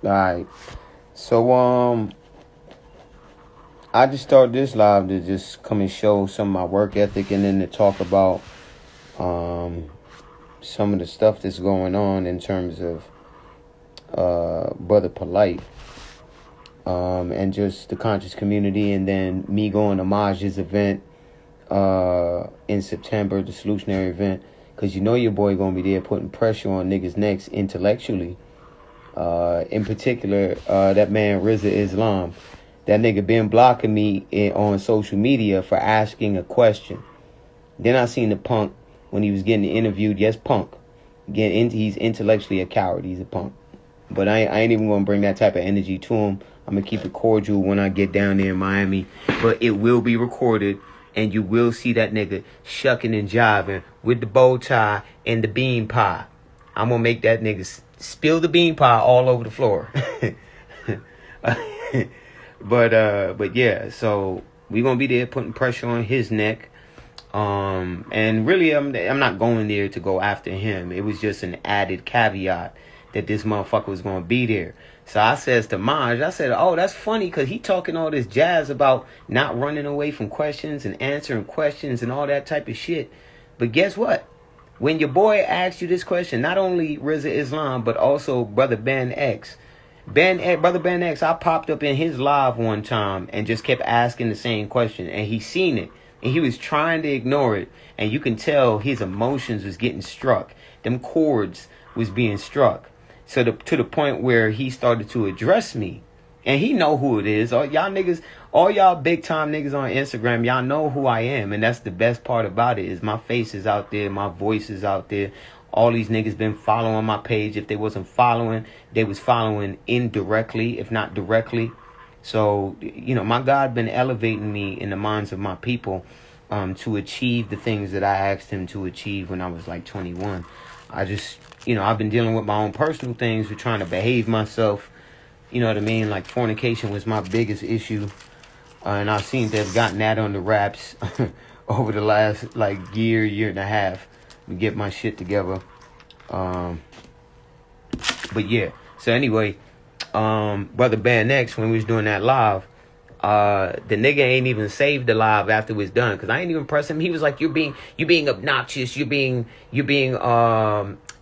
Alright. So I just started this live to just come and show some of my work ethic, and then to talk about some of the stuff that's going on in terms of Brother Polite, and just the conscious community, and then me going to Maj's event in September, the solutionary event, because you know your boy gonna be there putting pressure on niggas' necks intellectually. In particular, that man Rizza Islam, that nigga been blocking me on social media for asking a question. Then I seen the punk when he was getting interviewed. Yes, punk. He's intellectually a coward. He's a punk. But I ain't even gonna bring that type of energy to him. I'm gonna keep it cordial when I get down there in Miami. But it will be recorded, and you will see that nigga shucking and jiving with the bow tie and the bean pie. I'm gonna make that nigga spill the bean pie all over the floor. But yeah, so we gonna be there putting pressure on his neck. And really, I'm not going there to go after him. It was just an added caveat that this motherfucker was gonna be there. So I says to Maj, I said, oh, that's funny, because he talking all this jazz about not running away from questions and answering questions and all that type of shit. But guess what? When your boy asks you this question, not only Rizza Islam, but also Brother Ben X. Brother Ben X, I popped up in his live one time and just kept asking the same question. And he seen it. And he was trying to ignore it. And you can tell his emotions was getting struck. Them chords was being struck. So to the point where he started to address me. And he know who it is. All y'all big time niggas on Instagram, y'all know who I am. And that's the best part about it, is my face is out there, my voice is out there. All these niggas been following my page. If they wasn't following, they was following indirectly, if not directly. So, you know, my God been elevating me in the minds of my people to achieve the things that I asked him to achieve when I was like 21. I just, you know, I've been dealing with my own personal things, with trying to behave myself. You know what I mean? Like fornication was my biggest issue. And I seem to have gotten that on the wraps over the last like year and a half to get my shit together. But yeah. So anyway, Brother Ben X, when we was doing that live, the nigga ain't even saved the live after it was done, because I ain't even press him. He was like, you're being obnoxious, you're being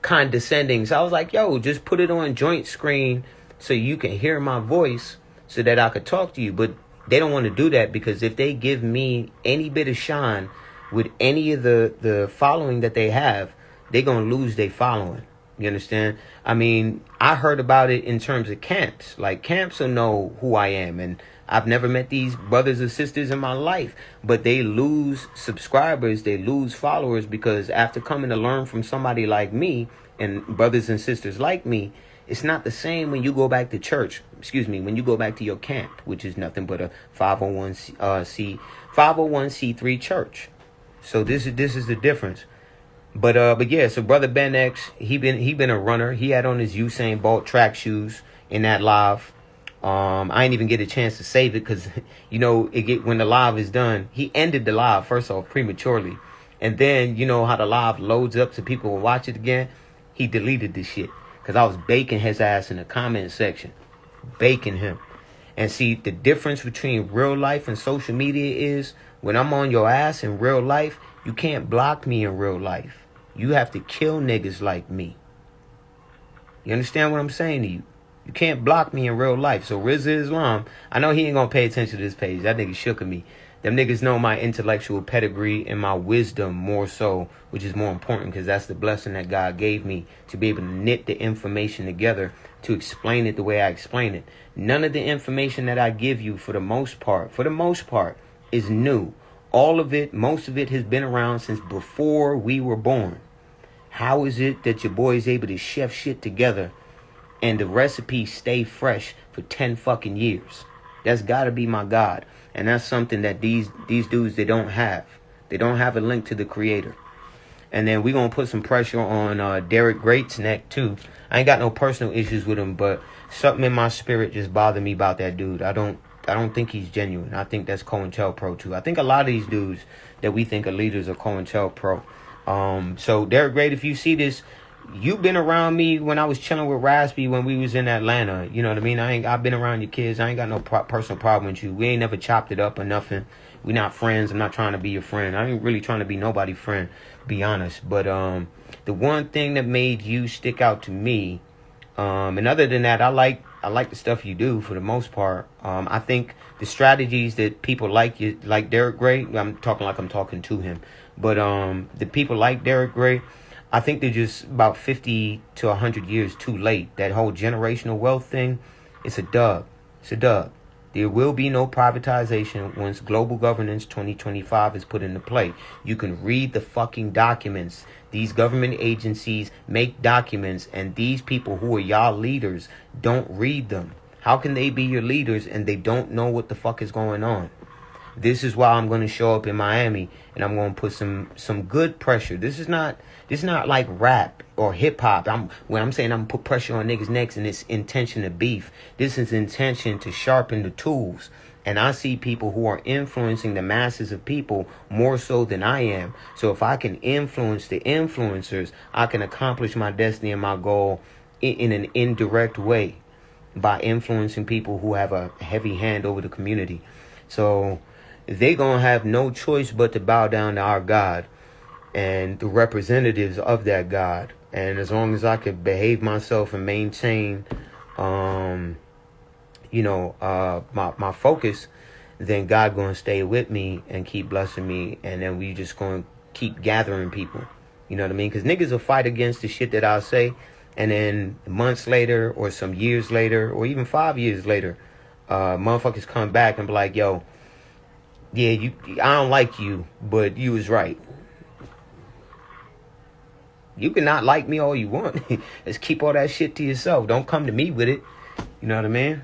condescending. So I was like, yo, just put it on joint screen so you can hear my voice so that I could talk to you. But they don't want to do that, because if they give me any bit of shine with any of the following that they have, they gonna lose their following. You understand? I mean, I heard about it in terms of camps. Like, camps will know who I am, and I've never met these brothers or sisters in my life, but they lose subscribers, they lose followers, because after coming to learn from somebody like me and brothers and sisters like me, it's not the same when you go back to church. When you go back to your camp, which is nothing but a 501c3 church. So this is the difference. But yeah, so Brother Ben X, he been a runner. He had on his Usain Bolt track shoes in that live. I didn't even get a chance to save it, because, you know, when the live is done, he ended the live first off prematurely, and then you know how the live loads up so people will watch it again. He deleted this shit because I was baking his ass in the comment section, baking him. And see, the difference between real life and social media is, when I'm on your ass in real life, you can't block me in real life. You have to kill niggas like me. You understand what I'm saying to you? You can't block me in real life. So Rizza Islam, I know he ain't gonna pay attention to this page. That nigga shook at me. Them niggas know my intellectual pedigree and my wisdom more so, which is more important, because that's the blessing that God gave me, to be able to knit the information together to explain it the way I explain it. None of the information that I give you, for the most part, is new. All of it, most of it has been around since before we were born. How is it that your boy is able to chef shit together and the recipes stay fresh for 10 fucking years? That's gotta be my God. And that's something that these dudes, they don't have. They don't have a link to the creator. And then we're gonna put some pressure on Derek Great's neck too. I ain't got no personal issues with him, but something in my spirit just bothered me about that dude. I don't think he's genuine. I think that's Cointelpro too. I think a lot of these dudes that we think are leaders are Cointelpro. So Derek Great, if you see this, You been around me when I was chilling with Raspy when we was in Atlanta. You know what I mean? I've been around your kids. I ain't got no personal problem with you. We ain't never chopped it up or nothing. We not friends. I'm not trying to be your friend. I ain't really trying to be nobody's friend, be honest. But the one thing that made you stick out to me, and other than that, I like the stuff you do for the most part. I think the strategies that people like you, like Derek Gray. I'm talking like I'm talking to him, but the people like Derek Gray, I think they're just about 50 to 100 years too late. That whole generational wealth thing, it's a dub. It's a dub. There will be no privatization once Global Governance 2025 is put into play. You can read the fucking documents. These government agencies make documents, and these people who are y'all leaders don't read them. How can they be your leaders and they don't know what the fuck is going on? This is why I'm going to show up in Miami and I'm going to put some good pressure. This is not like rap or hip hop. When I'm saying I'm going to put pressure on niggas' necks and it's intention to beef. This is intention to sharpen the tools. And I see people who are influencing the masses of people more so than I am. So if I can influence the influencers, I can accomplish my destiny and my goal in an indirect way by influencing people who have a heavy hand over the community. So they gonna have no choice but to bow down to our God and the representatives of that God. And as long as I could behave myself and maintain, my focus, then God gonna stay with me and keep blessing me. And then we just gonna keep gathering people. You know what I mean? Because niggas will fight against the shit that I'll say. And then months later or some years later or even 5 years later, motherfuckers come back and be like, yo, yeah, I don't like you, but you was right. You can not like me all you want. Just keep all that shit to yourself. Don't come to me with it. You know what I mean?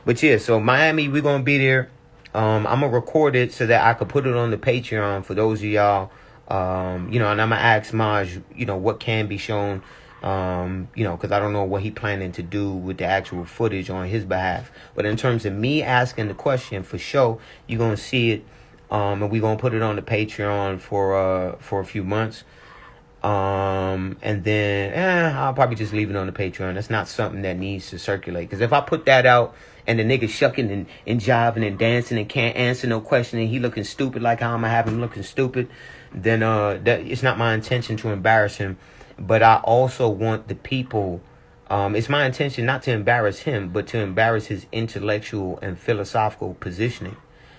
But yeah, so Miami, we're going to be there. I'm going to record it so that I could put it on the Patreon for those of y'all. And I'm going to ask Maj, what can be shown. Because I don't know what he planning to do with the actual footage on his behalf. But in terms of me asking the question, for sure, you're going to see it. And we're going to put it on the Patreon for a few months. And then I'll probably just leave it on the Patreon. That's not something that needs to circulate. Because if I put that out and the nigga shucking and jiving and dancing and can't answer no question and he looking stupid like how I'm going to have him looking stupid, then that it's not my intention to embarrass him. But I also want the people, it's my intention not to embarrass him, but to embarrass his intellectual and philosophical positioning.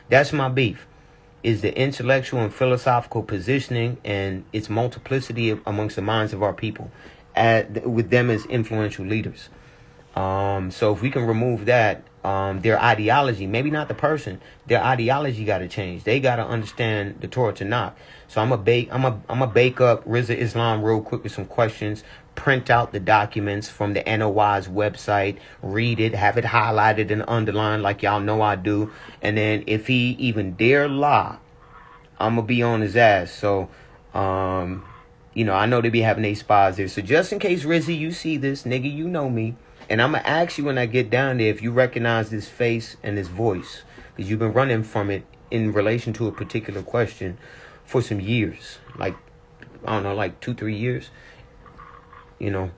That's my beef, is the intellectual and philosophical positioning and its multiplicity amongst the minds of our people, with them as influential leaders. So if we can remove that, their ideology, maybe not the person, their ideology got to change. They got to understand the Torah Tanakh. So I'm a bake up Rizza Islam real quick with some questions, print out the documents from the NOI's website, read it, have it highlighted and underlined like y'all know I do. And then if he even dare lie, I'm going to be on his ass. So, I know they be having their spies there. So just in case, Rizzy, you see this, nigga, you know me. And I'm going to ask you when I get down there if you recognize this face and this voice. Because you've been running from it in relation to a particular question for some years. Like, I don't know, like 2-3 years.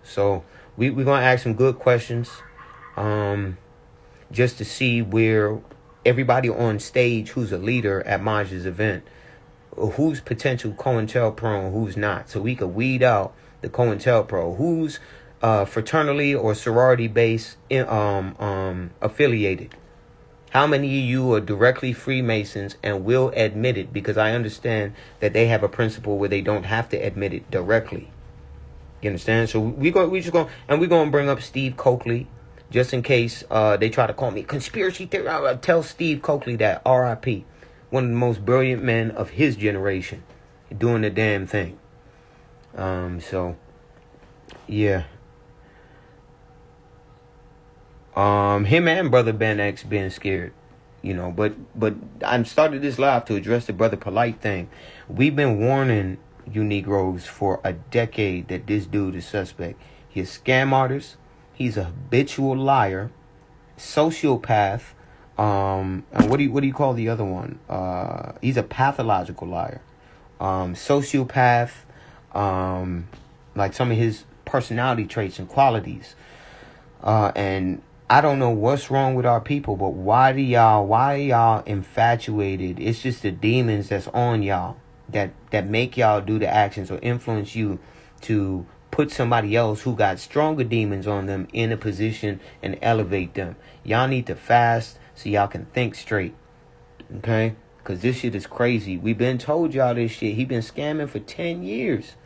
So we're going to ask some good questions. Just to see where everybody on stage who's a leader at Maj's event, who's potential Cointelpro and who's not. So we could weed out the Cointelpro. Who's fraternally or sorority based affiliated. How many of you are directly Freemasons and will admit it? Because I understand that they have a principle where they don't have to admit it directly. You understand? So we're gonna bring up Steve Coakley, just in case they try to call me conspiracy theory. I'll tell Steve Coakley that R.I.P. One of the most brilliant men of his generation, doing the damn thing. So yeah. Him and Brother Ben X being scared, but I started this live to address the Brother Polite thing. We've been warning you Negroes for a decade that this dude is suspect. He's a scam artist. He's a habitual liar, sociopath. And what do you call the other one? He's a pathological liar, sociopath. like some of his personality traits and qualities. And I don't know what's wrong with our people, but why are y'all infatuated? It's just the demons that's on y'all that make y'all do the actions or influence you to put somebody else who got stronger demons on them in a position and elevate them. Y'all need to fast so y'all can think straight. Okay? Because this shit is crazy. We've been told y'all this shit. He been scamming for 10 years.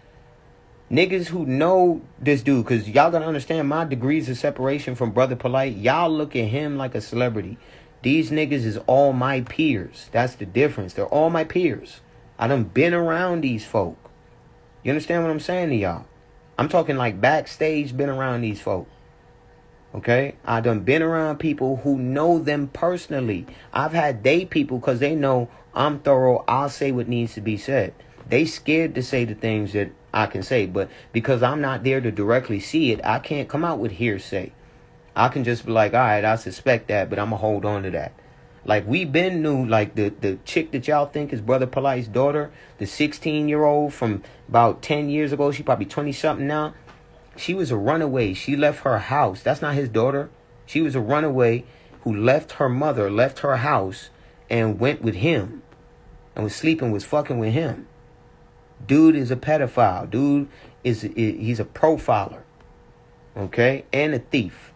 Niggas who know this dude, because y'all gotta understand my degrees of separation from Brother Polite. Y'all look at him like a celebrity. These niggas is all my peers. That's the difference. They're all my peers. I done been around these folk. You understand what I'm saying to y'all? I'm talking like backstage, been around these folk. Okay? I done been around people who know them personally. I've had they people because they know I'm thorough. I'll say what needs to be said. They scared to say the things that I can say, but because I'm not there to directly see it, I can't come out with hearsay. I can just be like, all right, I suspect that, but I'm going to hold on to that. Like, we been knew, like, the chick that y'all think is Brother Polite's daughter, the 16-year-old from about 10 years ago, she probably 20-something now. She was a runaway. She left her house. That's not his daughter. She was a runaway who left her mother, left her house, and went with him. And was fucking with him. Dude is a pedophile. Dude he's a profiler. Okay? And a thief.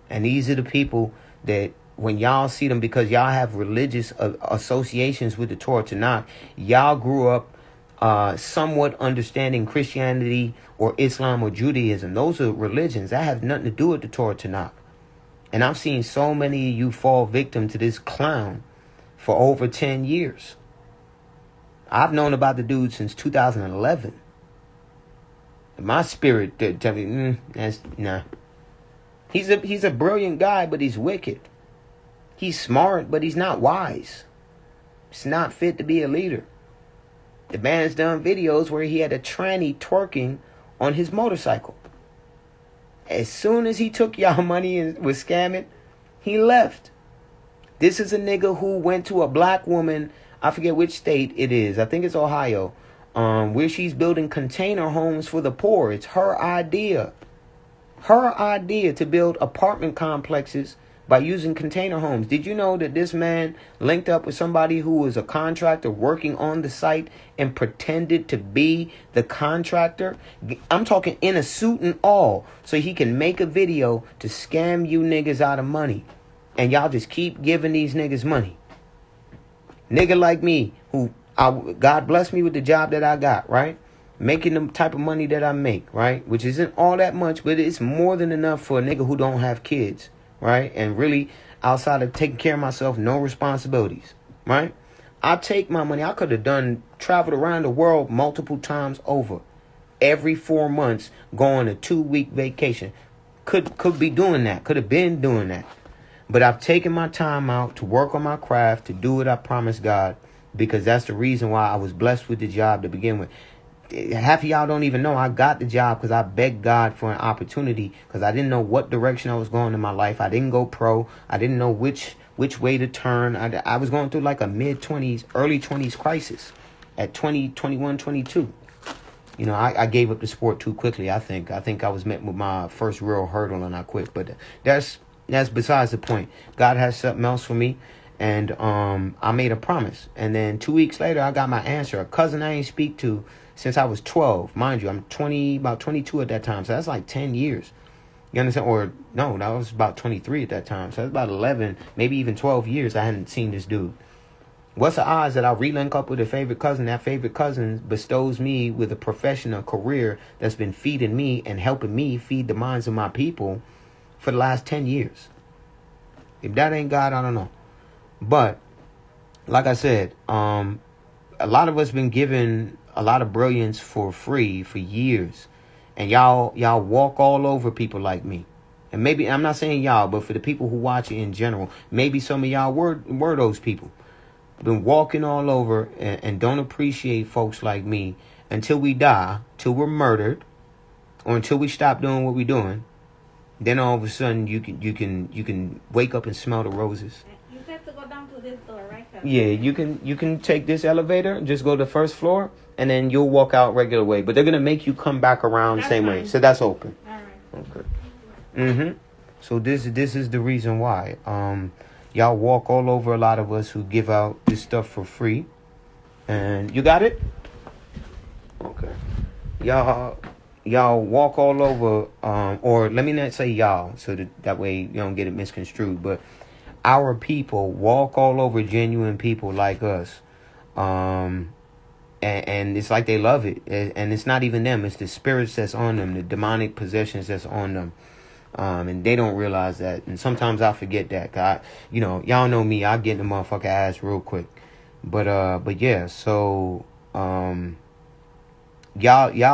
And these are the people that when y'all see them, because y'all have religious associations with the Torah Tanakh, y'all grew up somewhat understanding Christianity or Islam or Judaism. Those are religions. That have nothing to do with the Torah Tanakh. And I've seen so many of you fall victim to this clown for over 10 years. I've known about the dude since 2011. My spirit tell me, that's nah. He's a brilliant guy, but he's wicked. He's smart, but he's not wise. He's not fit to be a leader. The man's done videos where he had a tranny twerking on his motorcycle. As soon as he took y'all money and was scamming, he left. This is a nigga who went to a black woman, I forget which state it is, I think it's Ohio, where she's building container homes for the poor. It's her idea. Her idea to build apartment complexes by using container homes. Did you know that this man linked up with somebody who was a contractor working on the site and pretended to be the contractor? I'm talking in a suit and all, so he can make a video to scam you niggas out of money. And y'all just keep giving these niggas money. Nigga like me, who God bless me with the job that I got, right? Making the type of money that I make, right? Which isn't all that much, but it's more than enough for a nigga who don't have kids, right? And really, outside of taking care of myself, no responsibilities, right? I take my money. I could have traveled around the world multiple times over. Every 4 months, going a 2-week vacation. Could be doing that. Could have been doing that. But I've taken my time out to work on my craft, to do what I promised God, because that's the reason why I was blessed with the job to begin with. Half of y'all don't even know I got the job because I begged God for an opportunity, because I didn't know what direction I was going in my life. I didn't go pro. I didn't know which way to turn. I was going through like a mid-20s, early 20s crisis at 20, 21, 22. You know, I gave up the sport too quickly, I think. I think I was met with my first real hurdle and I quit. But that's besides the point. God has something else for me. And I made a promise. And then 2 weeks later, I got my answer. A cousin I ain't speak to since I was 12. Mind you, I'm about 22 at that time. So that's like 10 years. You understand? Or no, that was about 23 at that time. So that's about 11, maybe even 12 years I hadn't seen this dude. What's the odds that I'll relink up with a favorite cousin? That favorite cousin bestows me with a professional career that's been feeding me and helping me feed the minds of my people for the last 10 years. If that ain't God, I don't know. But like I said, a lot of us been given a lot of brilliance for free for years, and y'all walk all over people like me. And maybe I'm not saying y'all, but for the people who watch it in general, maybe some of y'all were those people. Been walking all over and don't appreciate folks like me until we die, till we're murdered, or until we stop doing what we're doing. Then all of a sudden you can wake up and smell the roses. down to this door, right? Yeah, you can take this elevator, just go to the first floor, and then you'll walk out regular way. But they're gonna make you come back around the same way. So that's open. All right. Okay. So this is the reason why. Y'all walk all over a lot of us who give out this stuff for free. And you got it? Okay. Y'all walk all over, or let me not say y'all, so that way you don't get it misconstrued, but our people walk all over genuine people like us. And it's like they love it. And it's not even them. It's the spirits that's on them, the demonic possessions that's on them. And they don't realize that. And sometimes I forget that. Y'all know me. I get in the motherfucker ass real quick. But yeah, so y'all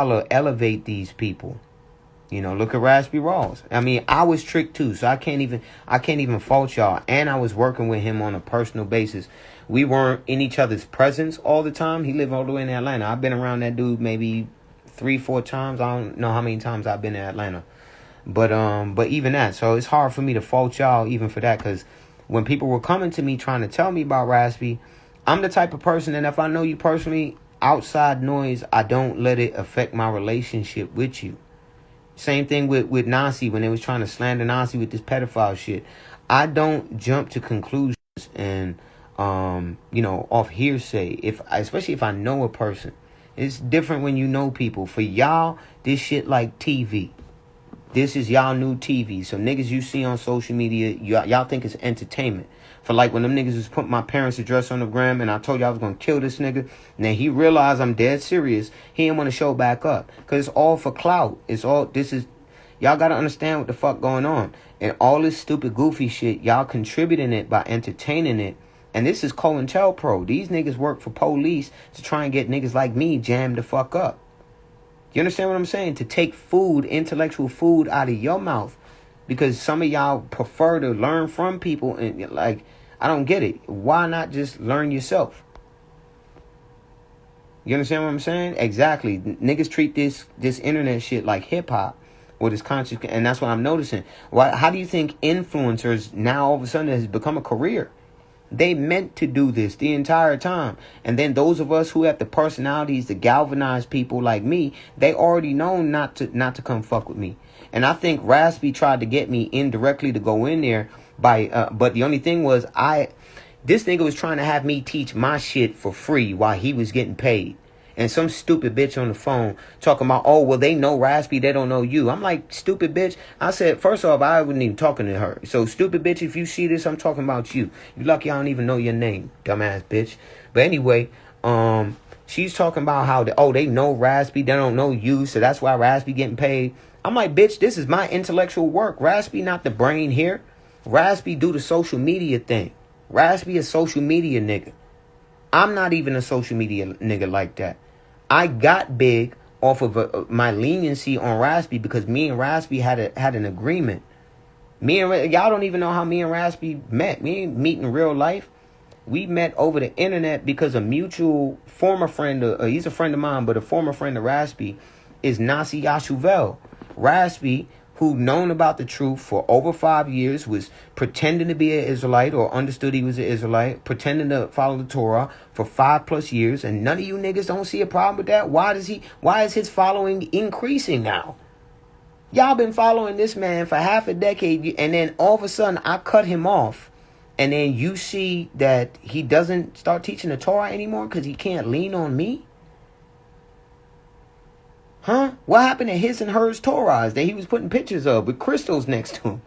will elevate these people. Look at Raspy Rawls. I mean, I was tricked too, so I can't even fault y'all. And I was working with him on a personal basis. We weren't in each other's presence all the time. He lived all the way in Atlanta. I've been around that dude maybe 3-4 times. I don't know how many times I've been in Atlanta. But even that, so it's hard for me to fault y'all even for that, because when people were coming to me trying to tell me about Raspy, I'm the type of person that if I know you personally, outside noise, I don't let it affect my relationship with you. Same thing with Nasi when they was trying to slander Nasi with this pedophile shit. I don't jump to conclusions and off hearsay, especially if I know a person. It's different when you know people. For y'all, this shit like TV. This is y'all new TV. So niggas you see on social media, y'all think it's entertainment. For like when them niggas was putting my parents' address on the gram and I told you I was going to kill this nigga. And then he realized I'm dead serious. He didn't want to show back up. Because it's all for clout. Y'all got to understand what the fuck going on. And all this stupid goofy shit, y'all contributing it by entertaining it. And this is Cointelpro. These niggas work for police to try and get niggas like me jammed the fuck up. You understand what I'm saying? To take intellectual food out of your mouth. Because some of y'all prefer to learn from people. And like, I don't get it. Why not just learn yourself? You understand what I'm saying? Exactly. Niggas treat this internet shit like hip hop. Or this conscious. And that's what I'm noticing. How do you think influencers now all of a sudden has become a career? They meant to do this the entire time. And then those of us who have the personalities to galvanize people like me, they already know not to come fuck with me. And I think Raspy tried to get me indirectly to go in there but the only thing was this nigga was trying to have me teach my shit for free while he was getting paid. And some stupid bitch on the phone talking about, oh, well, they know Raspy, they don't know you. I'm like, stupid bitch. I said, first off, I wasn't even talking to her. So, stupid bitch, if you see this, I'm talking about you. You lucky I don't even know your name, dumbass bitch. But anyway, she's talking about how, they know Raspy, they don't know you, so that's why Raspy getting paid. I'm like, bitch, this is my intellectual work. Raspy not the brain here. Raspy do the social media thing. Raspy a social media nigga. I'm not even a social media nigga like that. I got big off of my leniency on Raspy because me and Raspy had an agreement. Y'all don't even know how me and Raspy met. We ain't meet in real life. We met over the internet because a mutual former friend, he's a friend of mine, but a former friend of Raspy is Nasi Yashuvel. Raspy, who known about the truth for over 5 years, was pretending to be an Israelite or understood he was an Israelite, pretending to follow the Torah for 5+ years, and none of you niggas don't see a problem with that. Why is his following increasing now? Y'all been following this man for half a decade, and then all of a sudden I cut him off, and then you see that he doesn't start teaching the Torah anymore because he can't lean on me? Huh? What happened to his and hers Torahs that he was putting pictures of with crystals next to him?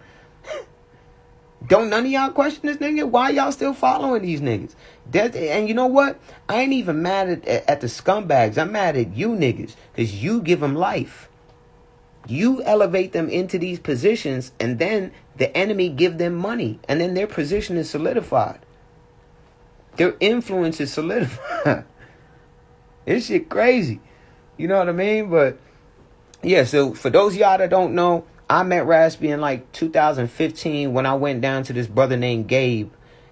Don't none of y'all question this nigga? Why y'all still following these niggas? And you know what? I ain't even mad at the scumbags. I'm mad at you niggas because you give them life. You elevate them into these positions and then the enemy give them money and then their position is solidified. Their influence is solidified. This shit crazy. You know what I mean? But yeah, so for those of y'all that don't know, I met Raspy in like 2015 when I went down to this brother named Gabe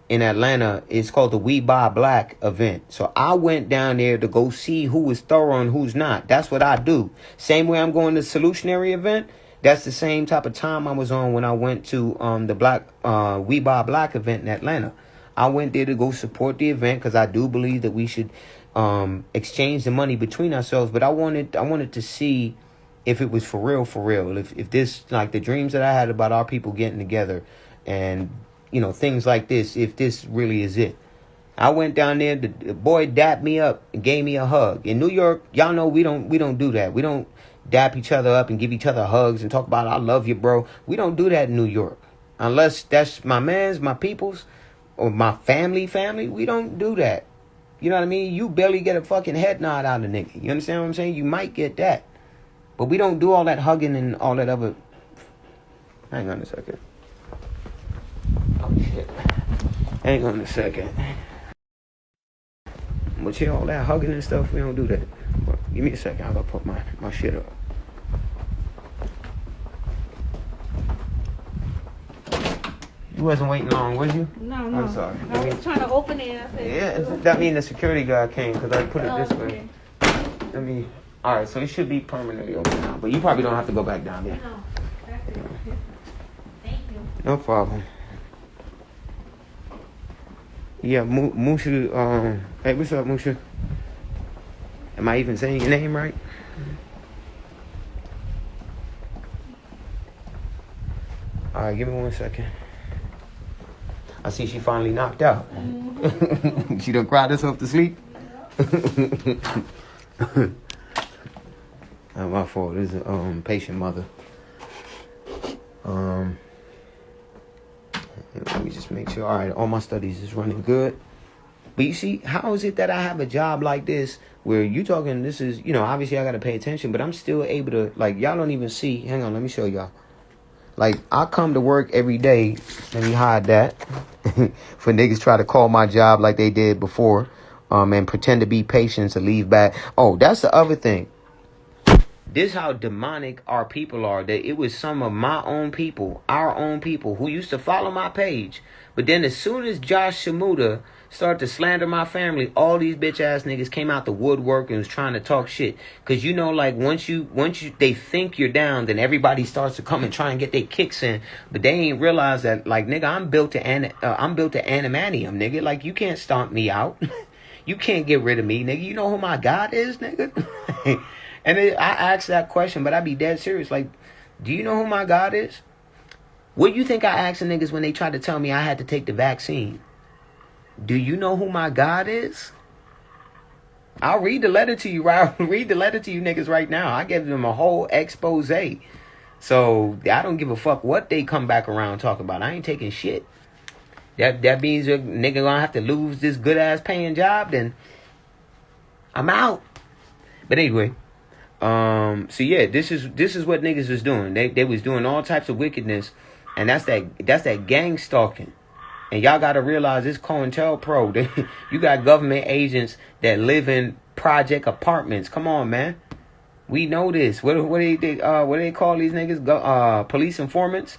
in Atlanta. It's called the We Buy Black event. So I went down there to go see who was thorough and who's not. That's what I do. Same way I'm going to the Solutionary event. That's the same type of time I was on when I went to the We Buy Black event in Atlanta. I went there to go support the event because I do believe that we should exchange the money between ourselves. But I wanted to see if it was for real, for real. If this, like the dreams that I had about our people getting together and, you know, things like this, if this really is it. I went down there, the boy dapped me up and gave me a hug. In New York, y'all know we don't do that. We don't dap each other up and give each other hugs and talk about I love you, bro. We don't do that in New York. Unless that's my mans, my peoples, or my family. We don't do that. You know what I mean? You barely get a fucking head nod out of a nigga. You understand what I'm saying? You might get that. But we don't do all that hugging and all that other... Hang on a second. Oh, shit. Hang on a second. But yeah, all that hugging and stuff, we don't do that. But give me a second. I gotta put my shit up. You wasn't waiting long, was you? No. I'm sorry. I was trying to open it. I said, Yeah, that means the security guy came because I put it this way. Okay. Alright, so it should be permanently open now. But you probably don't have to go back down there. No, that's it. Thank you. No problem. Yeah, Musha, hey, what's up, Musha? Am I even saying your name right? Alright, give me 1 second. I see she finally knocked out. Mm-hmm. She done cried herself to sleep? Not my fault. This is a patient mother. Let me just make sure. All right, all my studies is running good. But you see, how is it that I have a job like this where you talking, this is, you know, obviously I got to pay attention, but I'm still able to, like, y'all don't even see. Hang on, let me show y'all. Like, I come to work every day. Let me hide that. For niggas try to call my job like they did before. And pretend to be patients and leave back. Oh, that's the other thing. This how demonic our people are. That it was some of my own people, our own people, who used to follow my page. But then as soon as Josh Shamuda started to slander my family, all these bitch ass niggas came out the woodwork and was trying to talk shit. Cause you know, like once you they think you're down, then everybody starts to come and try and get their kicks in. But they ain't realize that, like, nigga, I'm built to animanium, nigga. Like, you can't stomp me out. You can't get rid of me, nigga. You know who my God is, nigga? And I asked that question, but I be dead serious. Like, do you know who my God is? What do you think I asked the niggas when they tried to tell me I had to take the vaccine? Do you know who my God is? I'll read the letter to you, right? I'll read the letter to you niggas right now. I gave them a whole expose. So I don't give a fuck what they come back around and talk about. I ain't taking shit. That means a nigga gonna have to lose this good ass paying job, then I'm out. But anyway, so yeah, this is what niggas was doing. They was doing all types of wickedness, and that's that gang stalking. And y'all gotta realize this Cointelpro. You got government agents that live in project apartments. Come on, man. We know this. What do they call these niggas? Police informants.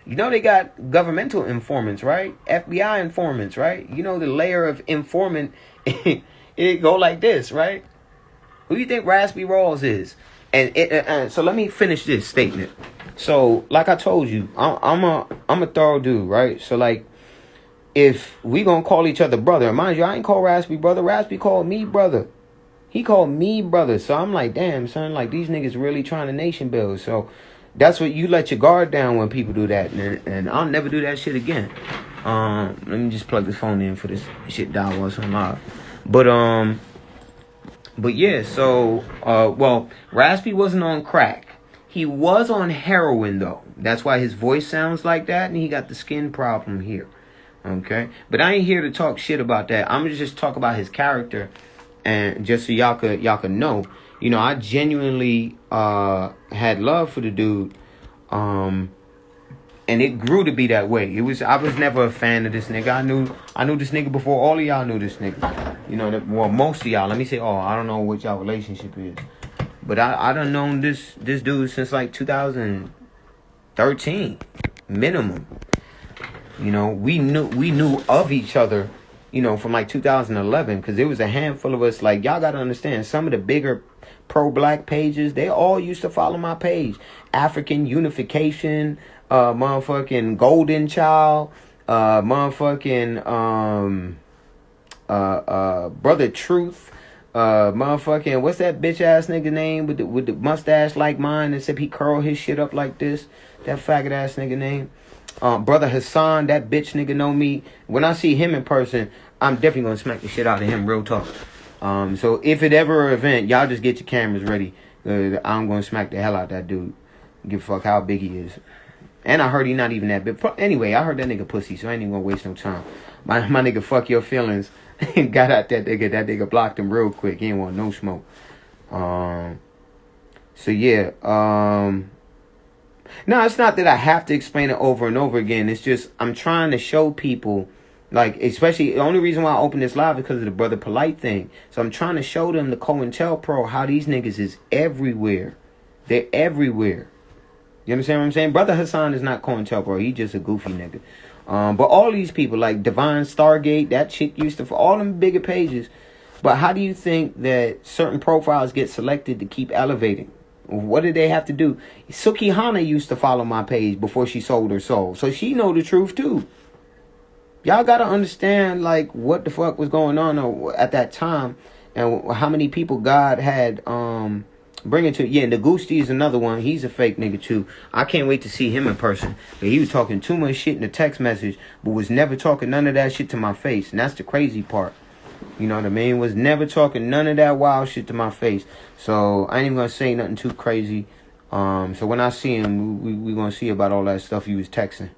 You know they got governmental informants, right? FBI informants, right? You know the layer of informant. It go like this, right? Who do you think Raspy Rawls is? And so let me finish this statement. So like I told you, I'm a thorough dude, right? So like, if we gonna call each other brother, and mind you, I ain't call Raspy brother. Raspy called me brother. He called me brother. So I'm like, damn, son, like these niggas really trying to nation build. So that's what you let your guard down when people do that, and I'll never do that shit again. Let me just plug this phone in for this shit dial once I'm live. But yeah, so well, Raspy wasn't on crack. He was on heroin though. That's why his voice sounds like that, and he got the skin problem here. Okay, but I ain't here to talk shit about that. I'm gonna just talk about his character, and just so y'all could know. You know, I genuinely had love for the dude, and it grew to be that way. I was never a fan of this nigga. I knew this nigga before all of y'all knew this nigga. You know, well, most of y'all. Let me say, I don't know what y'all relationship is, but I done known this dude since like 2013 minimum. You know, we knew of each other, you know, from like 2011, because there was a handful of us. Like, y'all got to understand, some of the bigger pro-black pages, they all used to follow my page. African Unification, motherfucking Golden Child, Motherfucking Brother Truth. Motherfucking, what's that bitch ass nigga name with the mustache like mine, except he curl his shit up like this? That faggot ass nigga name. Brother Hassan, that bitch nigga know me. When I see him in person, I'm definitely gonna smack the shit out of him, real talk. So if it ever an event, y'all just get your cameras ready. I'm gonna smack the hell out of that dude. Give a fuck how big he is. And I heard he not even that big. Anyway, I heard that nigga pussy, so I ain't even gonna waste no time. My nigga fuck your feelings. Got out that nigga. That nigga blocked him real quick. He ain't want no smoke. So yeah. No, it's not that I have to explain it over and over again. It's just I'm trying to show people, like, especially the only reason why I opened this live is because of the Brother Polite thing. So I'm trying to show them the Cointelpro, how these niggas is everywhere. They're everywhere. You understand what I'm saying? Brother Hassan is not Cointelpro. He just a goofy nigga. But all these people, like Divine Stargate, that chick used to, for all them bigger pages. But how do you think that certain profiles get selected to keep elevating? What did they have to do? Suki Hana used to follow my page before she sold her soul. So she know the truth too. Y'all got to understand, like, what the fuck was going on at that time. And how many people God had bringing to. Yeah, Nagusti is another one. He's a fake nigga too. I can't wait to see him in person. But he was talking too much shit in the text message, but was never talking none of that shit to my face. And that's the crazy part. You know what I mean? Was never talking none of that wild shit to my face. So I ain't even gonna say nothing too crazy. So when I see him, we gonna see about all that stuff he was texting.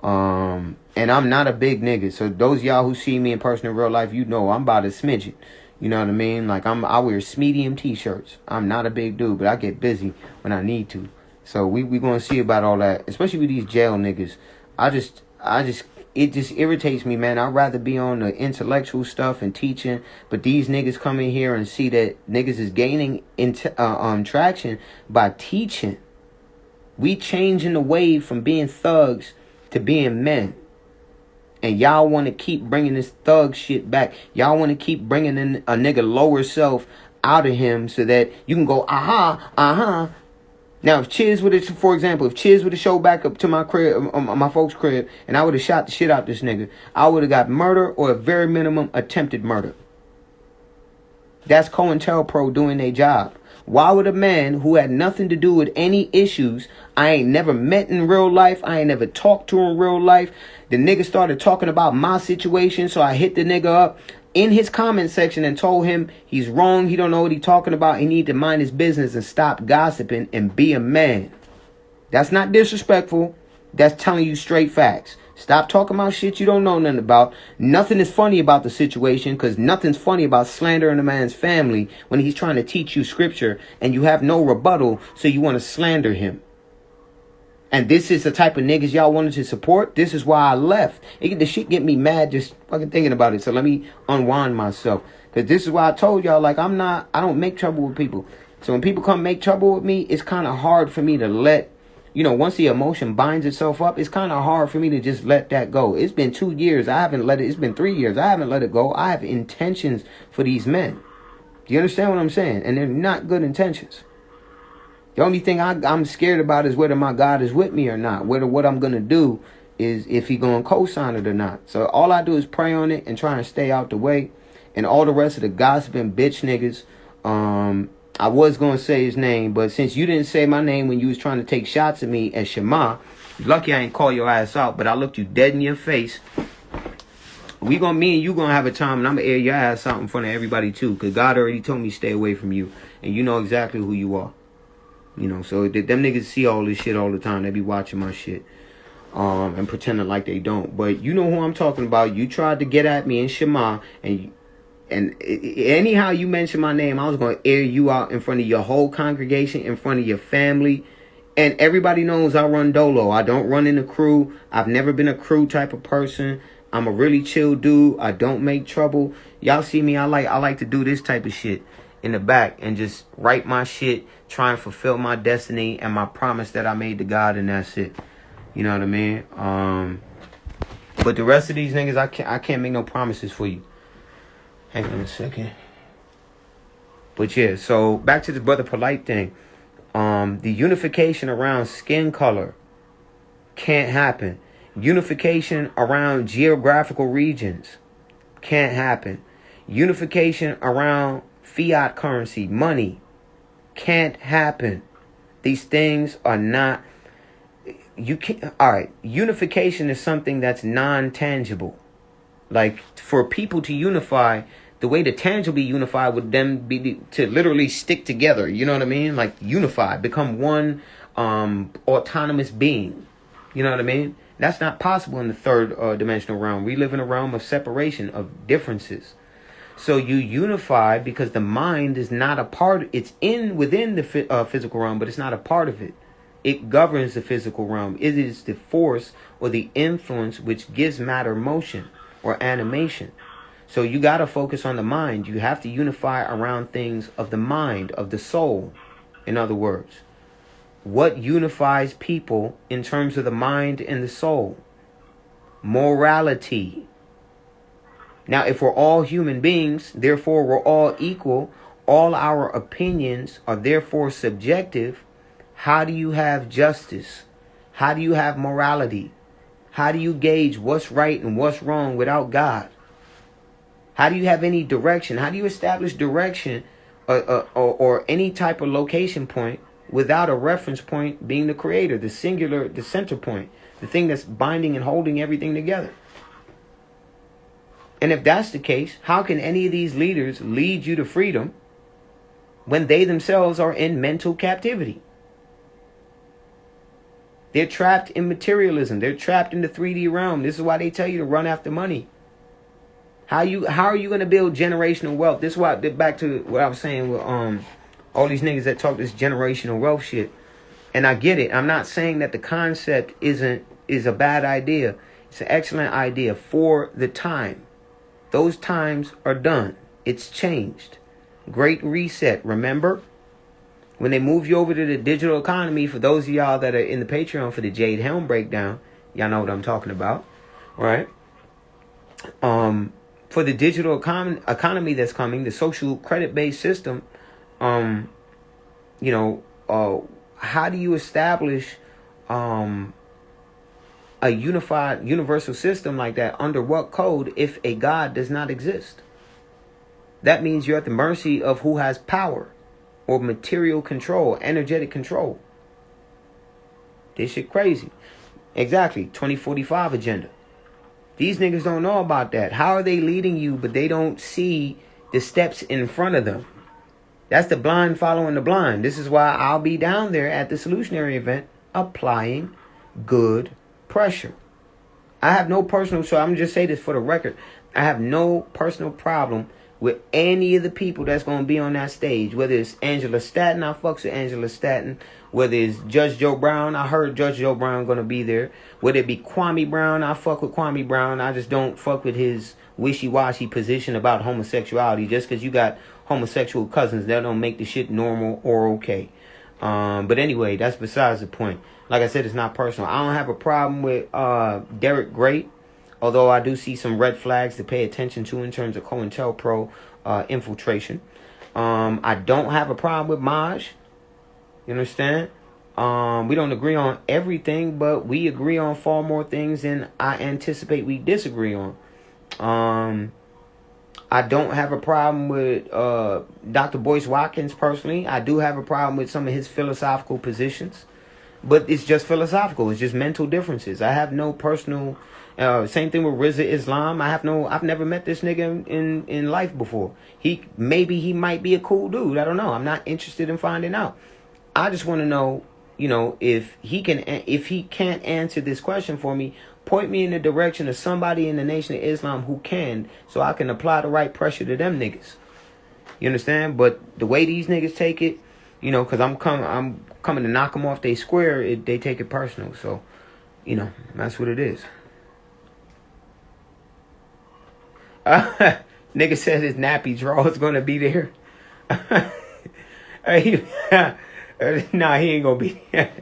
And I'm not a big nigga. So those y'all who see me in person in real life, you know I'm about a smidget. You know what I mean? Like I wear medium t-shirts. I'm not a big dude, but I get busy when I need to. So we gonna see about all that, especially with these jail niggas. It just irritates me, man. I'd rather be on the intellectual stuff and teaching, but these niggas come in here and see that niggas is gaining traction by teaching. We changing the wave from being thugs to being men. And y'all want to keep bringing this thug shit back. Y'all want to keep bringing in a nigga lower self out of him so that you can go, uh-huh. Now, if Chiz would have, for example, if Chiz would have showed back up to my crib, my folks' crib, and I would have shot the shit out this nigga, I would have got murder or at very minimum attempted murder. That's Cointelpro doing their job. Why would a man who had nothing to do with any issues, I ain't never met in real life, I ain't never talked to in real life, the nigga started talking about my situation, so I hit the nigga up in his comment section and told him he's wrong, he don't know what he's talking about, he need to mind his business and stop gossiping and be a man. That's not disrespectful. That's telling you straight facts. Stop talking about shit you don't know nothing about. Nothing is funny about the situation, because nothing's funny about slandering a man's family when he's trying to teach you scripture and you have no rebuttal, so you want to slander him. And this is the type of niggas y'all wanted to support. This is why I left. The shit get me mad just fucking thinking about it. So let me unwind myself. Because this is why I told y'all, like, I don't make trouble with people. So when people come make trouble with me, it's kind of hard for me to let, once the emotion binds itself up, it's kind of hard for me to just let that go. It's been 2 years. I haven't let it. It's been 3 years. I haven't let it go. I have intentions for these men. Do you understand what I'm saying? And they're not good intentions. The only thing I'm scared about is whether my God is with me or not. Whether what I'm going to do is if he going to co-sign it or not. So all I do is pray on it and try and stay out the way. And all the rest of the gossiping bitch niggas, I was going to say his name, but since you didn't say my name when you was trying to take shots at me at Shema, lucky I ain't call your ass out, but I looked you dead in your face. Me and you gonna have a time, and I'm gonna air your ass out in front of everybody too, because God already told me stay away from you, and you know exactly who you are. So them niggas see all this shit all the time. They be watching my shit and pretending like they don't. But you know who I'm talking about. You tried to get at me in Shema, and anyhow you mentioned my name, I was going to air you out in front of your whole congregation, in front of your family. And everybody knows I run dolo. I don't run in a crew. I've never been a crew type of person. I'm a really chill dude. I don't make trouble. Y'all see me, I like to do this type of shit in the back and just write my shit, try and fulfill my destiny and my promise that I made to God, and that's it. You know what I mean? But the rest of these niggas, I can't make no promises for you. Hang on a second. But yeah, so back to the Brother Polite thing. The unification around skin color can't happen. Unification around geographical regions can't happen. Unification around fiat currency, money, can't happen. These things are not, you can't, all right, unification is something that's non-tangible. Like, for people to unify, the way to tangibly unify would then be to literally stick together. You know what I mean? Like, unify, become one autonomous being. You know what I mean? That's not possible in the third dimensional realm. We live in a realm of separation, of differences. So you unify because the mind is not a part. It's within the physical realm, but it's not a part of it. It governs the physical realm. It is the force or the influence which gives matter motion or animation. So you got to focus on the mind. You have to unify around things of the mind, of the soul. In other words, what unifies people in terms of the mind and the soul? Morality. Now, if we're all human beings, therefore we're all equal, all our opinions are therefore subjective, how do you have justice? How do you have morality? How do you gauge what's right and what's wrong without God? How do you have any direction? How do you establish direction or any type of location point without a reference point being the creator, the singular, the center point, the thing that's binding and holding everything together? And if that's the case, how can any of these leaders lead you to freedom when they themselves are in mental captivity? They're trapped in materialism. They're trapped in the 3D realm. This is why they tell you to run after money. How are you going to build generational wealth? This is why, back to what I was saying with all these niggas that talk this generational wealth shit. And I get it. I'm not saying that the concept is a bad idea. It's an excellent idea for the time. Those times are done. It's changed. Great reset. Remember? When they move you over to the digital economy, for those of y'all that are in the Patreon for the Jade Helm breakdown, y'all know what I'm talking about, right? For the digital economy that's coming, the social credit-based system, how do you establish a unified, universal system like that under what code if a God does not exist? That means you're at the mercy of who has power or material control, energetic control. This shit crazy. Exactly. 2045 agenda. These niggas don't know about that. How are they leading you, but they don't see the steps in front of them? That's the blind following the blind. This is why I'll be down there at the Solutionary event applying good pressure. I have no personal, so I'm just say this for the record. I have no personal problem with any of the people that's going to be on that stage. Whether it's Angela Stanton, I fucks with Angela Stanton. Whether it's Judge Joe Brown, I heard Judge Joe Brown going to be there. Whether it be Kwame Brown, I fuck with Kwame Brown. I just don't fuck with his wishy-washy position about homosexuality. Just because you got homosexual cousins, that don't make the shit normal or okay. But anyway, that's besides the point. Like I said, it's not personal. I don't have a problem with Derek Great. Although I do see some red flags to pay attention to in terms of Cointelpro infiltration. I don't have a problem with Maj. You understand? We don't agree on everything, but we agree on far more things than I anticipate we disagree on. I don't have a problem with Dr. Boyce Watkins personally. I do have a problem with some of his philosophical positions. But it's just philosophical. It's just mental differences. I have no personal... same thing with Rizza Islam. I've never met this nigga in life before. He might be a cool dude. I don't know. I'm not interested in finding out. I just want to know, if he can't answer this question for me, point me in the direction of somebody in the Nation of Islam who can, so I can apply the right pressure to them niggas. You understand? But the way these niggas take it, because I'm coming to knock them off they square, they take it personal. So, that's what it is. Nigga says his nappy draw is gonna be there. Nah, he ain't gonna be there.